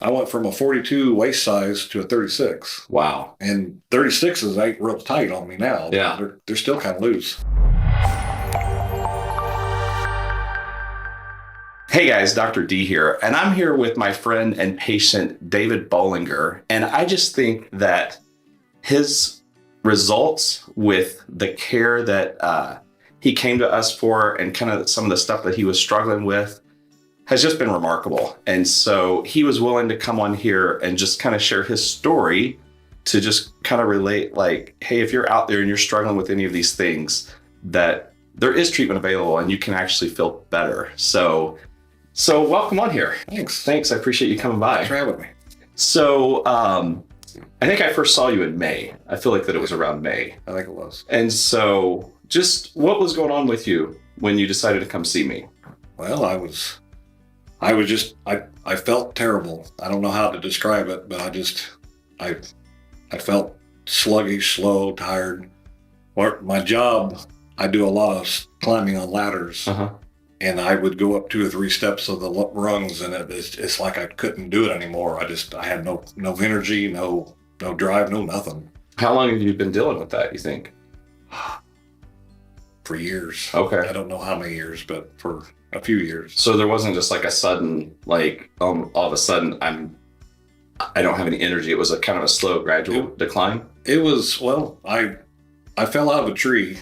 I went from a 42 waist size to a 36. Wow. And 36s ain't real tight on me now. Yeah. They're still kind of loose. Hey guys, Dr. D here, and I'm here with my friend and patient, David Bollinger, and I just think that his results with the care that he came to us for and kind of some of the stuff that he was struggling with has just been remarkable. And so he was willing to come on here and just kind of share his story to just kind of relate, like, hey, if you're out there and you're struggling with any of these things, that there is treatment available and you can actually feel better. So welcome on here. Thanks. I appreciate you coming by. Thanks for having me. So I think I first saw you in May. I feel like that it was around May. I think it was. And so just what was going on with you when you decided to come see me? Well, I felt terrible. I don't know how to describe it, but I felt sluggish, slow, tired. My job, I do a lot of climbing on ladders. Uh-huh. And I would go up 2 or 3 steps of the rungs, and it's like I couldn't do it anymore. I had no energy, no drive, no nothing. How long have you been dealing with that, you think? For years. Okay. I don't know how many years, but for a few years. So there wasn't just like a sudden, like, all of a sudden I don't have any energy. It was a kind of a slow, gradual decline? It was, well, I fell out of a tree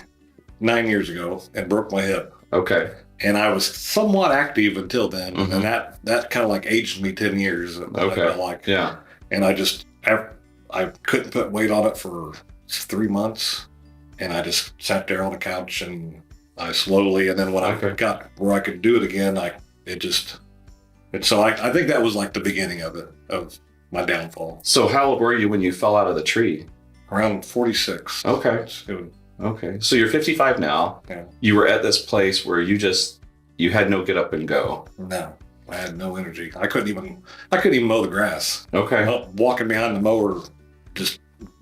9 years ago and broke my hip. Okay. And I was somewhat active until then, Mm-hmm. and that kind of like aged me 10 years. Okay. Yeah. And I couldn't put weight on it for 3 months, and I just sat there on the couch, and I slowly, and then when I got where I could do it again, so I think that was like the beginning of my downfall. So how old were you when you fell out of the tree? Around 46. Okay. Okay. So you're 55 now. Yeah. You were at this place where you had no get up and go. No, I had no energy. I couldn't even mow the grass. Okay. Walking behind the mower just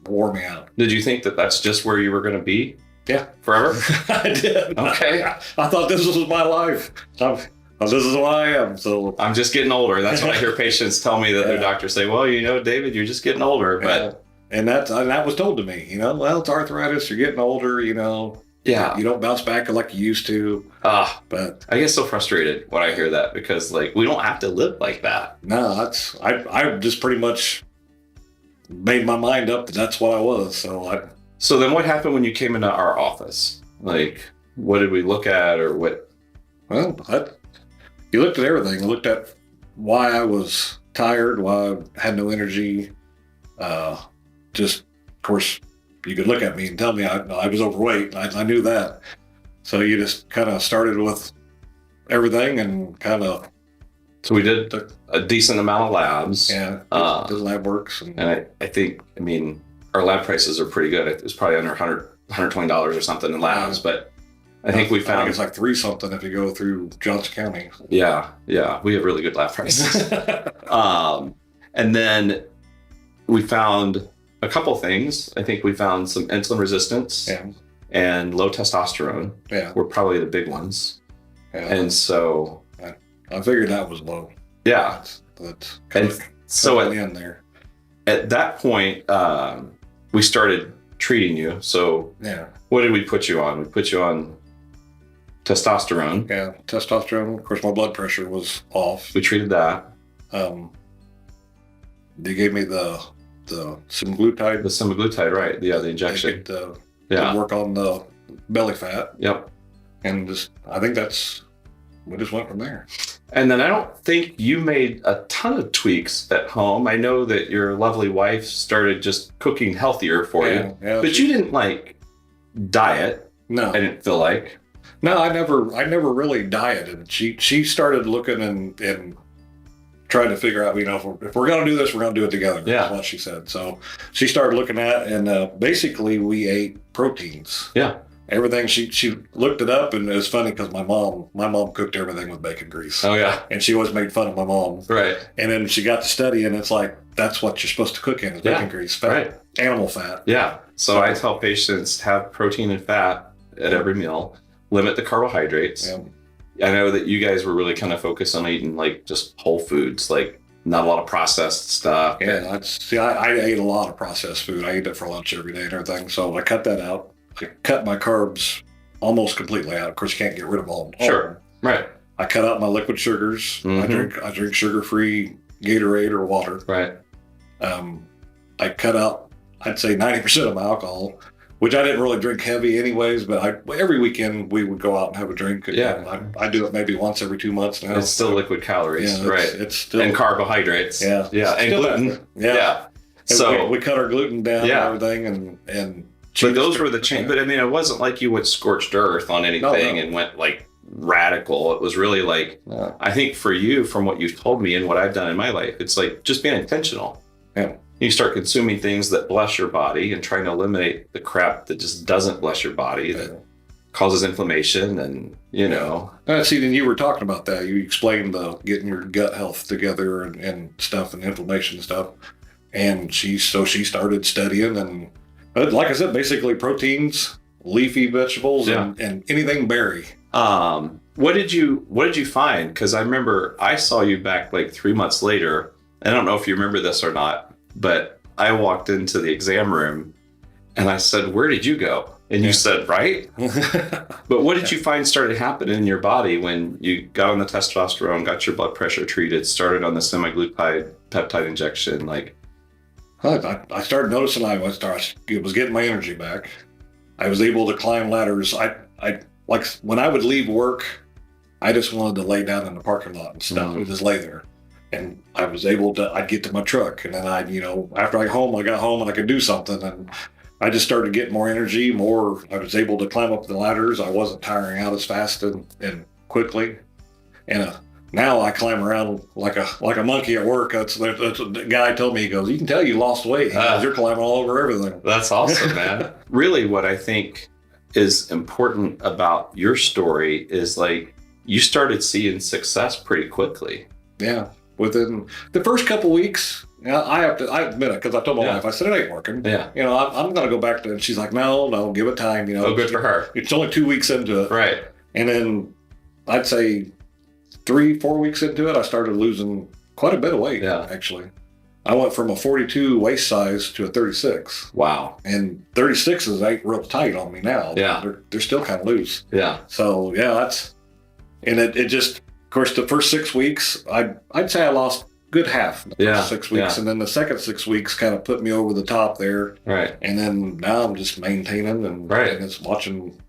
wore me out. Did you think that that's just where you were going to be? Yeah. Forever? I did. Okay. I thought this was my life. This is who I am. So I'm just getting older. That's what I hear patients tell me that their doctors say, well, David, you're just getting older. But And that was told to me, well, it's arthritis, you're getting older, Yeah. You don't bounce back like you used to. But I get so frustrated when I hear that because, like, we don't have to live like that. No, I just pretty much made my mind up that that's what I was. So then what happened when you came into our office? Like, what did we look at or what? Well, you looked at everything. You looked at why I was tired, why I had no energy. Just, of course, you could look at me and tell me I was overweight. I knew that. So you just kind of started with everything and kind of. So we did a decent amount of labs. Yeah, did lab works. And I think, our lab prices are pretty good. It was probably under $120 or something in labs, but I think we found. I think it's like 3 something if you go through Johnson County. Yeah. We have really good lab prices. And then we found a couple things. I think we found some insulin resistance and low testosterone were probably the big ones. Yeah. And so I figured that was low. Yeah. That's so in there. At that point, we started treating you. So what did we put you on? We put you on testosterone. Yeah, testosterone. Of course, my blood pressure was off. We treated that. They gave me the semaglutide. The semaglutide, right? Yeah, the injection. To work on the belly fat. Yep. And I think we just went from there. And then I don't think you made a ton of tweaks at home. I know that your lovely wife started just cooking healthier for you. Yeah, but you didn't like diet. No. I didn't feel like. No, I never really dieted. She started looking and trying to figure out, if we're going to do this, we're going to do it together. Yeah. That's what she said. So she started looking at, and basically we ate proteins. Yeah. Everything. She looked it up, and it was funny because my mom cooked everything with bacon grease. Oh yeah. And she always made fun of my mom. Right. And then she got to study, and it's like, that's what you're supposed to cook in is bacon grease, fat, right. Animal fat. Yeah. So I tell patients have protein and fat at every meal, limit the carbohydrates. Yeah. I know that you guys were really kind of focused on eating like just whole foods, like not a lot of processed stuff. Yeah, I ate a lot of processed food. I eat it for lunch every day and everything. So I cut that out. I cut my carbs almost completely out. Of course, you can't get rid of all. Sure. Right. I cut out my liquid sugars. I drink sugar-free Gatorade or water. Right. I cut out, I'd say 90% of my alcohol, which I didn't really drink heavy anyways, but every weekend we would go out and have a drink. Yeah. I do it maybe once every 2 months now. It's still liquid calories, yeah, right? It's still, and carbohydrates. Yeah. Yeah. And gluten. Yeah. So we cut our gluten down and everything and but those were the change. But I mean, it wasn't like you went scorched earth on anything and went like radical. It was really like, I think for you, from what you've told me and what I've done in my life, it's like just being intentional. Yeah. You start consuming things that bless your body and trying to eliminate the crap that just doesn't bless your body, that causes inflammation and, See, then you were talking about that. You explained the getting your gut health together and stuff and inflammation stuff. And she started studying and, like I said, basically proteins, leafy vegetables, and anything berry. What did you find? Because I remember I saw you back like 3 months later. I don't know if you remember this or not, but I walked into the exam room and I said, "Where did you go?" And you said, "Right." But what did you find started happening in your body when you got on the testosterone, got your blood pressure treated, started on the semaglutide peptide injection? Like, I started noticing I was getting my energy back. I was able to climb ladders. I like when I would leave work, I just wanted to lay down in the parking lot and stuff and just lay there. And I was able to, I'd get to my truck and then after I got home and I could do something, and I just started getting more energy, I was able to climb up the ladders. I wasn't tiring out as fast and quickly. And now I climb around like a monkey at work. That's what the guy told me. He goes, "You can tell you lost weight. You're climbing all over everything." That's awesome, man. Really, what I think is important about your story is like you started seeing success pretty quickly. Yeah. Within the first couple weeks, I admit it, because I told my wife, I said, "It ain't working." Yeah. I'm going to go back to, and she's like, no, give it time. Oh, good for her. It's only 2 weeks into it. Right. And then I'd say 3-4 weeks into it, I started losing quite a bit of weight, actually. I went from a 42 waist size to a 36. Wow. And 36s ain't real tight on me now. Yeah. They're still kind of loose. Yeah. So, it just, of course, the first 6 weeks, I'd say I lost good half the first 6 weeks. And then the second 6 weeks kind of put me over the top there. Right. And then now I'm just maintaining and it's watching.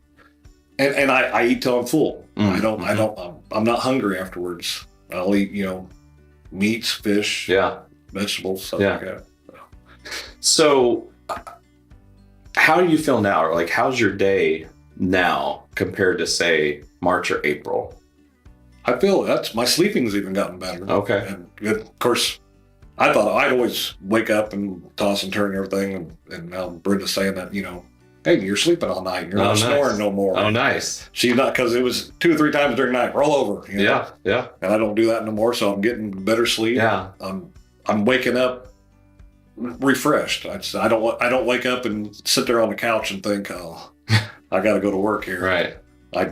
And I eat till I'm full. I'm not hungry afterwards. I'll eat, meats, fish, vegetables, stuff like that. So how do you feel now? Or like, how's your day now compared to, say, March or April? I feel my sleeping's even gotten better. Okay. And of course, I thought I'd always wake up and toss and turn and everything. And now Brenda's saying that, "Hey, you're sleeping all night. You're not snoring no more." Oh, nice. She's not, because it was 2 or 3 times during the night. Roll over. Yeah. And I don't do that no more, so I'm getting better sleep. Yeah. I'm waking up refreshed. I don't wake up and sit there on the couch and think, "Oh, I got to go to work here." Right. I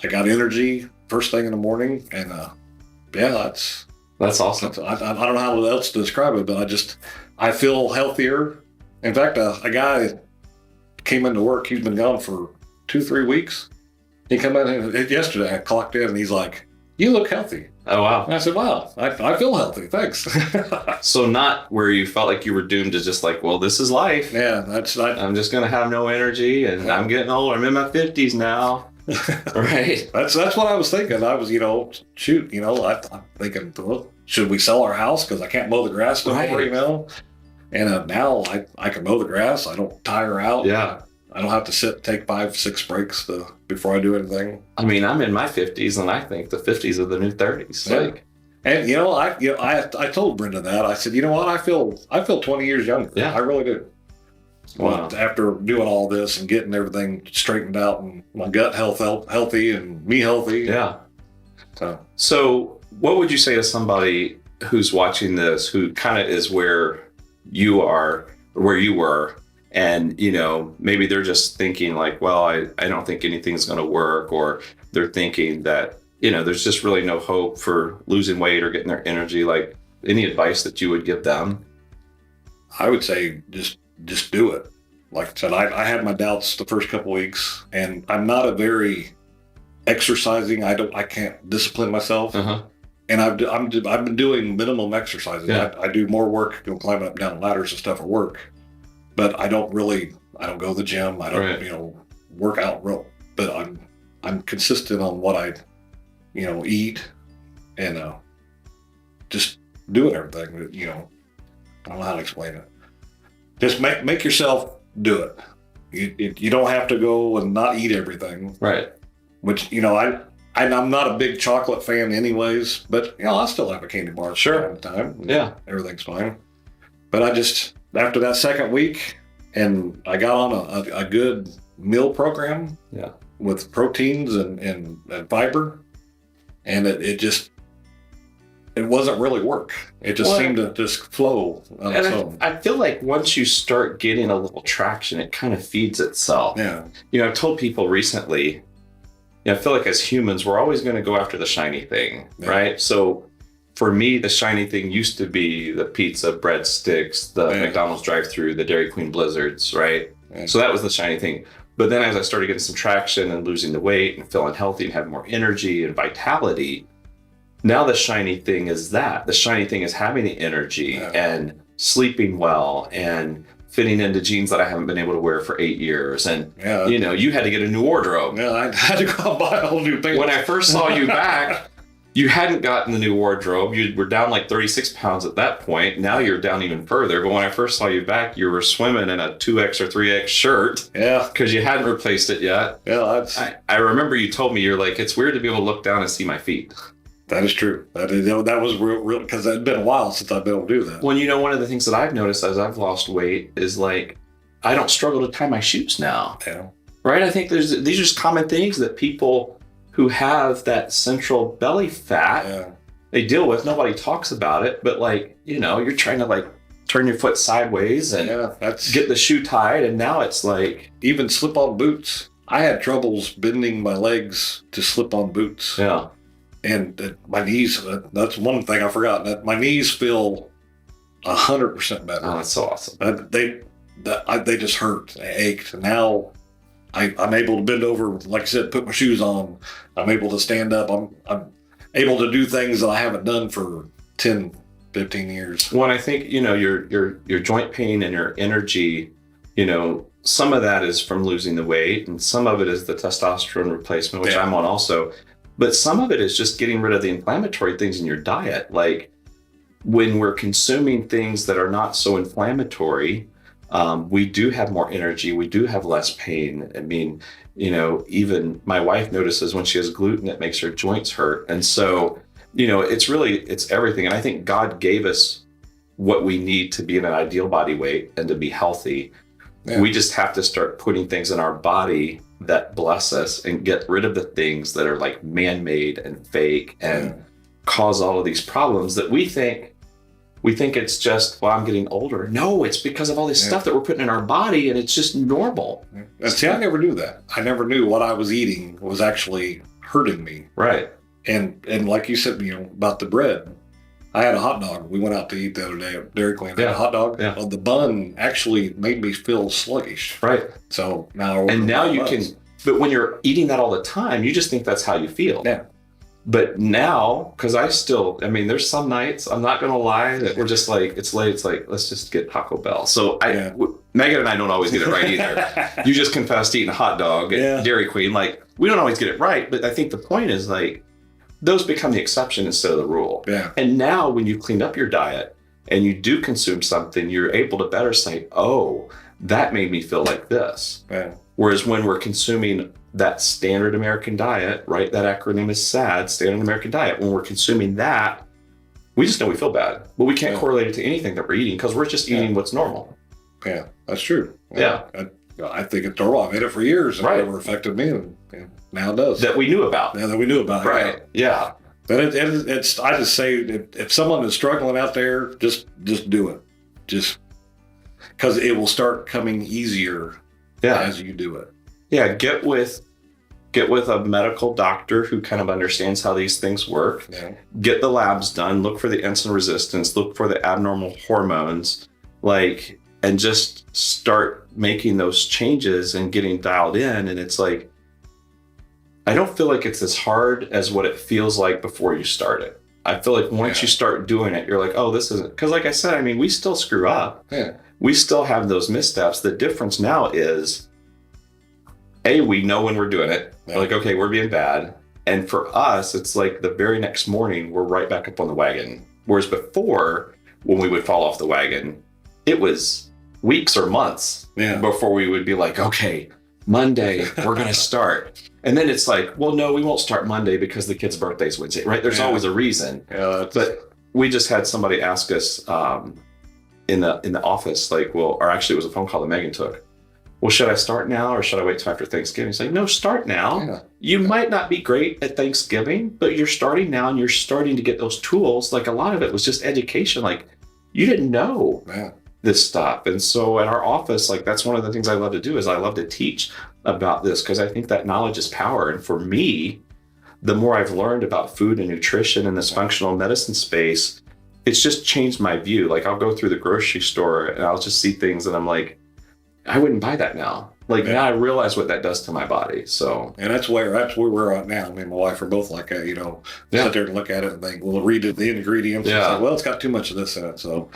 got energy first thing in the morning, and that's awesome. I don't know how else to describe it, but I feel healthier. In fact, a guy came into work. He's been gone for 2-3 weeks. He came in yesterday. I clocked in, and he's like, "You look healthy." Oh, wow. And I said, "Wow, I feel healthy. Thanks." So not where you felt like you were doomed to just like, well, this is life. Yeah, I'm just going to have no energy, and I'm getting older. I'm in my 50s now. Right. That's what I was thinking. I was, I'm thinking, well, should we sell our house because I can't mow the grass no more, And now I can mow the grass. I don't tire out. Yeah. I don't have to take 5-6 breaks before I do anything. I mean, I'm in my 50s, and I think the 50s are the new 30s. Yeah. And I told Brenda that. I said, "You know what? I feel 20 years younger. Yeah. I really do." Wow. After doing all this and getting everything straightened out and my gut health healthy and me healthy. Yeah. So what would you say to somebody who's watching this, who kind of is where you are, where you were, and, maybe they're just thinking like, well, I don't think anything's going to work, or they're thinking that, there's just really no hope for losing weight or getting their energy. Like, any advice that you would give them? I would say just do it. Like I said, I had my doubts the first couple weeks, and I'm not a very exercising. I can't discipline myself, and I've been doing minimum exercising. Yeah. I do more work, climbing up and down ladders and stuff at work, but I don't go to the gym. I don't work out real. But I'm consistent on what I eat, and just doing everything. I don't know how to explain it. Just make yourself do it. You don't have to go and not eat everything. Right. Which, I'm not a big chocolate fan anyways, but, I still have a candy bar from time to time. Yeah. Everything's fine. But I just, after that second week, and I got on a good meal program. Yeah. With proteins and fiber, and it wasn't really work. It just seemed to just flow on its own. I feel like once you start getting a little traction, it kind of feeds itself. Yeah. I've told people recently, I feel like as humans, we're always going to go after the shiny thing, right? So for me, the shiny thing used to be the pizza, breadsticks, the McDonald's drive-thru, the Dairy Queen blizzards, right? Yeah. So that was the shiny thing. But then as I started getting some traction and losing the weight and feeling healthy and having more energy and vitality, now the shiny thing is that. The shiny thing is having the energy and sleeping well and fitting into jeans that I haven't been able to wear for 8 years. And, you had to get a new wardrobe. Yeah, I had to go buy a whole new thing. When I first saw you back, you hadn't gotten the new wardrobe. You were down like 36 pounds at that point. Now you're down even further. But when I first saw you back, you were swimming in a 2X or 3X shirt. Yeah. Because you hadn't replaced it yet. Yeah. I remember you told me, you're like, it's weird to be able to look down and see my feet. That is true. That was real because it had been a while since I've been able to do that. Well, one of the things that I've noticed as I've lost weight is like, I don't struggle to tie my shoes now. Yeah. Right? I think these are just common things that people who have that central belly fat, they deal with. Nobody talks about it, but you're trying to turn your foot sideways and get the shoe tied. And now it's like, even slip on boots. I had troubles bending my legs to slip on boots. Yeah. And my knees, that's one thing I forgot. That my knees feel 100% better. Oh, that's so awesome. They just hurt. They ached. And now I'm able to bend over, like I said, put my shoes on. I'm able to stand up. I'm able to do things that I haven't done for 10, 15 years. Well, I think, your joint pain and your energy, some of that is from losing the weight, and some of it is the testosterone replacement, which I'm on also. But some of it is just getting rid of the inflammatory things in your diet. Like when we're consuming things that are not so inflammatory, we do have more energy. We do have less pain. I mean, even my wife notices when she has gluten, it makes her joints hurt. And so, it's everything. And I think God gave us what we need to be in an ideal body weight and to be healthy. Yeah. We just have to start putting things in our body that bless us and get rid of the things that are like man-made and fake and cause all of these problems that we think it's just, I'm getting older. No, it's because of all this stuff that we're putting in our body, and it's just normal. And see, I never knew that. I never knew what I was eating was actually hurting me. Right. And like you said, about the bread. I had a hot dog. We went out to eat the other day at Dairy Queen. I had a hot dog. Yeah. Well, the bun actually made me feel sluggish. But when you're eating that all the time, you just think that's how you feel. Yeah. But now, because there's some nights, I'm not going to lie, that we're just like, it's late, it's like, let's just get Taco Bell. So Megan and I don't always get it right either. You just confessed to eating a hot dog at Dairy Queen. Like, we don't always get it right, but I think the point is those become the exception instead of the rule. Yeah. And now when you've cleaned up your diet and you do consume something, you're able to better say, oh, that made me feel like this. Yeah. Whereas when we're consuming that standard American diet, right? That acronym is SAD, Standard American Diet. When we're consuming that, we just know we feel bad, but we can't correlate it to anything that we're eating because we're just eating what's normal. Yeah, that's true. Yeah. I think it's normal. I've had it for years and it never affected me, and now it does. That we knew about. Yeah, that we knew about. Right. Yeah. But it's. I just say if someone is struggling out there, just do it. Just because it will start coming easier as you do it. Yeah. Get with get with a medical doctor who kind of understands how these things work, Yeah. get the labs done, look for the insulin resistance, look for the abnormal hormones, and just start making those changes and getting dialed in. And it's like, I don't feel like it's as hard as what it feels like before you start it. I feel like once you start doing it, you're like, oh, this isn't, because like I said, I mean, we still screw up. Yeah. We still have those missteps. The difference now is, we know when we're doing it. Yeah. We're like, okay, we're being bad. And for us, it's like the very next morning, we're right back up on the wagon. Whereas before, when we would fall off the wagon, it was weeks or months before we would be like, okay, Monday, we're going to start. And then it's like, well, no, we won't start Monday because the kid's birthday's Wednesday, right? There's always a reason. Yeah, but we just had somebody ask us in the office, or actually it was a phone call that Megan took. Well, should I start now or should I wait till after Thanksgiving? It's like, no, start now. Yeah. You might not be great at Thanksgiving, but you're starting now and you're starting to get those tools. Like a lot of it was just education. Like you didn't know this stuff. And so at our office, that's one of the things I love to do is I love to teach about this because I think that knowledge is power. And for me, the more I've learned about food and nutrition in this functional medicine space, it's just changed my view. Like I'll go through the grocery store and I'll just see things and I'm like, I wouldn't buy that now. Now I realize what that does to my body. So, and that's where we're at now. Me and my wife are both like that, sit there and look at it and think, we'll read the ingredients. Yeah. And say, well, it's got too much of this in it. So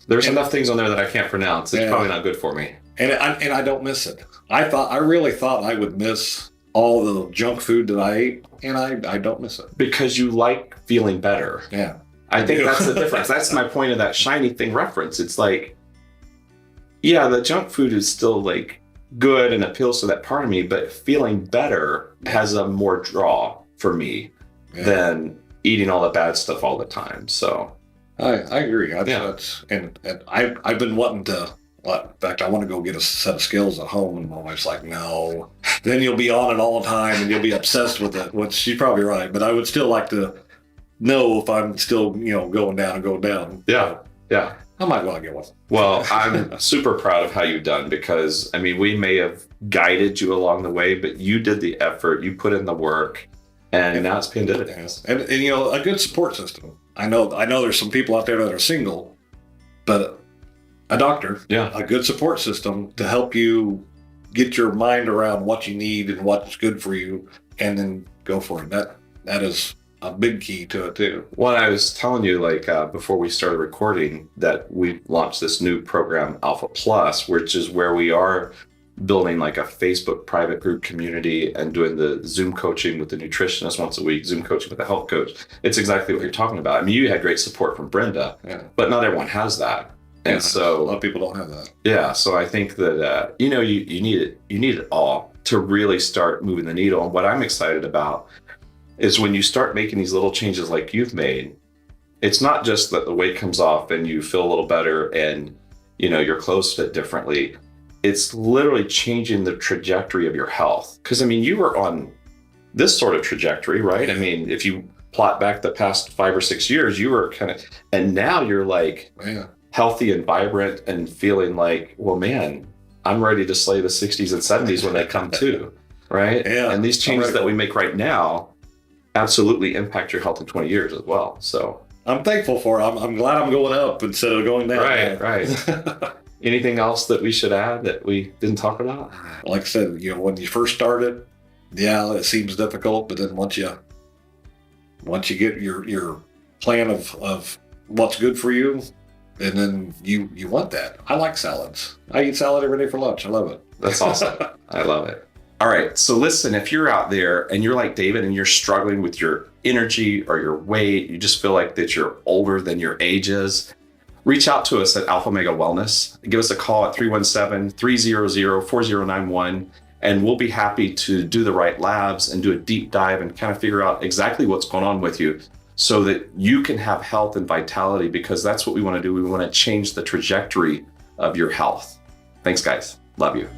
there's enough things on there that I can't pronounce. It's probably not good for me. And I don't miss it. I really thought I would miss all the junk food that I ate, and I don't miss it. Because you like feeling better. Yeah. I think that's the difference. That's my point of that shiny thing reference. It's like, yeah, the junk food is still good and appeals to that part of me, but feeling better has a more draw for me than eating all the bad stuff all the time. So I agree. And I've been wanting to. In fact, I want to go get a set of skills at home, and my wife's like, no. Then you'll be on it all the time, and you'll be obsessed with it. Which she's probably right, but I would still like to know if I'm still, going down. Yeah, yeah. I might want to get one. Well, I'm super proud of how you've done because, we may have guided you along the way, but you did the effort, you put in the work, and now it's paying dividends. And a good support system. I know there's some people out there that are single, but a doctor, a good support system to help you get your mind around what you need and what's good for you, and then go for it. That is a big key to it too. Well, I was telling you before we started recording that we launched this new program, Alpha Plus, which is where we are building a Facebook private group community and doing the Zoom coaching with the nutritionist once a week, Zoom coaching with the health coach. It's exactly what you're talking about. You had great support from Brenda, but not everyone has that. And so a lot of people don't have that. Yeah. So I think that, you need it. You need it all to really start moving the needle. And what I'm excited about is when you start making these little changes like you've made, it's not just that the weight comes off and you feel a little better and, your clothes fit differently. It's literally changing the trajectory of your health. Because, you were on this sort of trajectory, right? If you plot back the past 5 or 6 years, you were and now you're healthy and vibrant and feeling like, well, man, I'm ready to slay the 60s and 70s when they come too, right? Yeah. And these changes that we make right now absolutely impact your health in 20 years as well. So I'm thankful for it. I'm glad I'm going up instead of going down. Right. Anything else that we should add that we didn't talk about? Like I said, when you first started, it seems difficult, but then once you get your plan of what's good for you, and then you want that. I like salads. I eat salad every day for lunch. I love it. That's awesome. I love it. All right. So listen, if you're out there and you're like David and you're struggling with your energy or your weight, you just feel like that you're older than your age is, reach out to us at AlphaOmega Wellness. Give us a call at 317-300-4091, and we'll be happy to do the right labs and do a deep dive and kind of figure out exactly what's going on with you, so that you can have health and vitality, because that's what we want to do. We want to change the trajectory of your health. Thanks, guys. Love you.